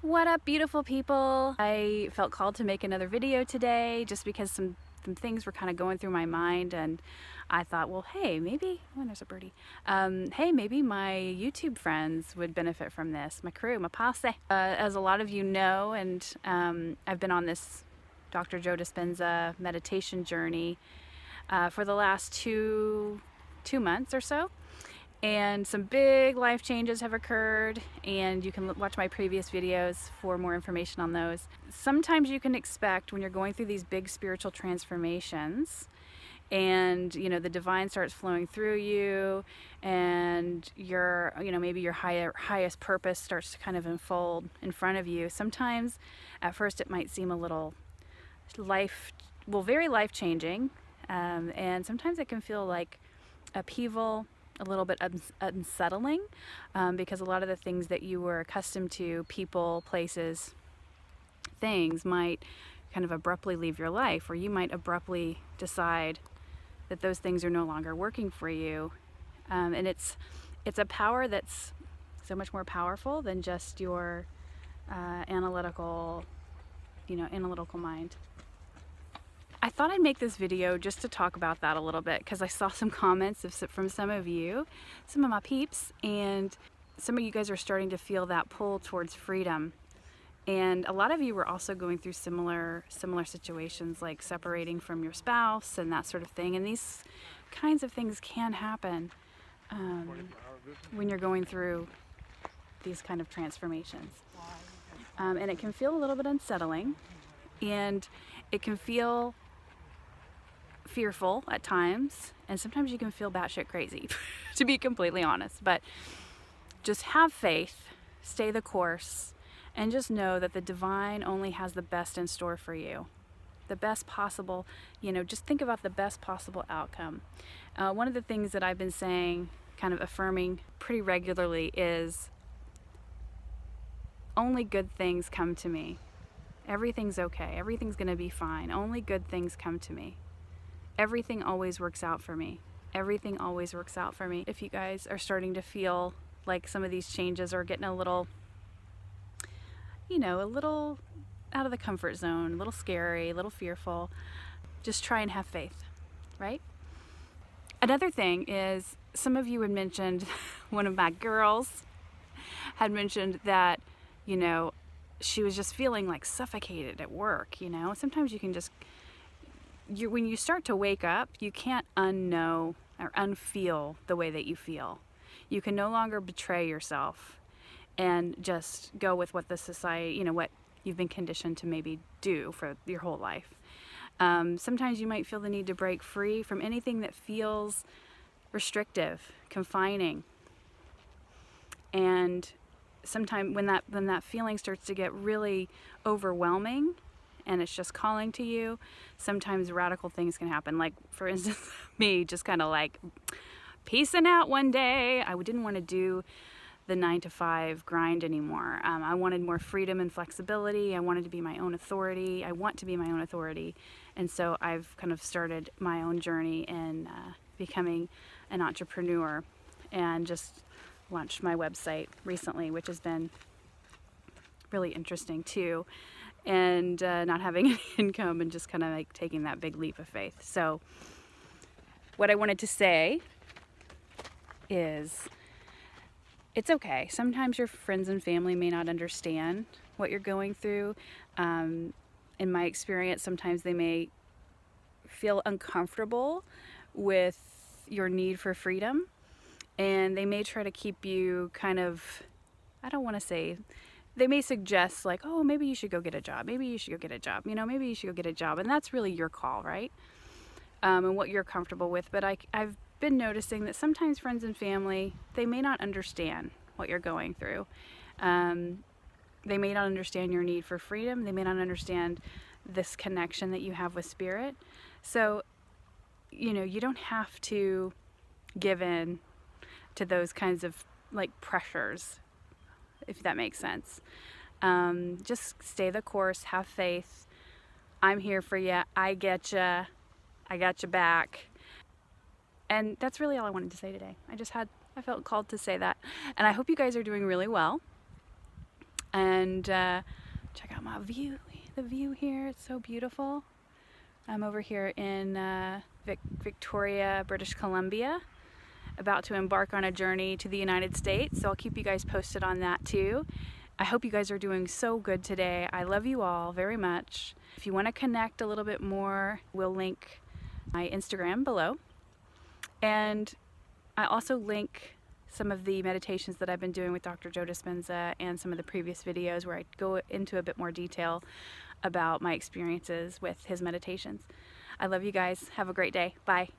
What up, beautiful people? I felt called to make another video today just because some things were kind of going through my mind, and I thought, well, hey, maybe, oh, there's a birdie. Hey, maybe my YouTube friends would benefit from this, my crew, my posse. As a lot of you know, and I've been on this Dr. Joe Dispenza meditation journey for the last two months or so. And some big life changes have occurred, and you can watch my previous videos for more information on those. Sometimes you can expect, when you're going through these big spiritual transformations, and the divine starts flowing through you, and your maybe your highest purpose starts to kind of unfold in front of you. Sometimes at first it might seem a little very life changing, and sometimes it can feel like upheaval, a little bit unsettling, because a lot of the things that you were accustomed to, people, places, things, might kind of abruptly leave your life, or you might abruptly decide that those things are no longer working for you. And it's a power that's so much more powerful than just your analytical mind. I thought I'd make this video just to talk about that a little bit, because I saw some comments from some of you, some of my peeps, and some of you guys are starting to feel that pull towards freedom. And a lot of you were also going through similar situations, like separating from your spouse and that sort of thing. And these kinds of things can happen when you're going through these kind of transformations. And it can feel a little bit unsettling, and it can feel fearful at times, and sometimes you can feel batshit crazy, to be completely honest. But just have faith, stay the course, and just know that the divine only has the best in store for you. The best possible, just think about the best possible outcome. One of the things that I've been saying, kind of affirming pretty regularly, is only good things come to me. Everything's okay. Everything's going to be fine. Only good things come to me. Everything always works out for me. Everything always works out for me. If you guys are starting to feel like some of these changes are getting a little out of the comfort zone, a little scary, a little fearful, just try and have faith, right? Another thing is, some of you had mentioned, one of my girls had mentioned that, she was just feeling like suffocated at work. Sometimes you can just, when you start to wake up, you can't unknow or unfeel the way that you feel. You can no longer betray yourself and just go with what the society, what you've been conditioned to maybe do for your whole life. Sometimes you might feel the need to break free from anything that feels restrictive, confining. And sometimes when that feeling starts to get really overwhelming, and it's just calling to you, sometimes radical things can happen. Like, for instance, me just kind of like peacing out one day. I didn't want to do the 9-to-5 grind anymore. I wanted more freedom and flexibility. I wanted to be my own authority. I want to be my own authority. And so I've kind of started my own journey in becoming an entrepreneur, and just launched my website recently, which has been really interesting too. And not having any income, and just kind of like taking that big leap of faith. So what I wanted to say is, it's okay. Sometimes your friends and family may not understand what you're going through. In my experience, sometimes they may feel uncomfortable with your need for freedom, and they may try to keep you kind of, they may suggest like, oh, maybe you should go get a job. Maybe you should go get a job. Maybe you should go get a job. And that's really your call, right? And what you're comfortable with. But I've been noticing that sometimes friends and family, they may not understand what you're going through. They may not understand your need for freedom. They may not understand this connection that you have with spirit. So, you don't have to give in to those kinds of like pressures, if that makes sense. Just stay the course, have faith. I'm here for you. I get you. I got you back. And that's really all I wanted to say today. I felt called to say that. And I hope you guys are doing really well. And check out my view, the view here. It's so beautiful. I'm over here in Victoria, British Columbia, about to embark on a journey to the United States. So I'll keep you guys posted on that too. I hope you guys are doing so good today. I love you all very much. If you want to connect a little bit more, we'll link my Instagram below. And I also link some of the meditations that I've been doing with Dr. Joe Dispenza and some of the previous videos where I go into a bit more detail about my experiences with his meditations. I love you guys. Have a great day. Bye.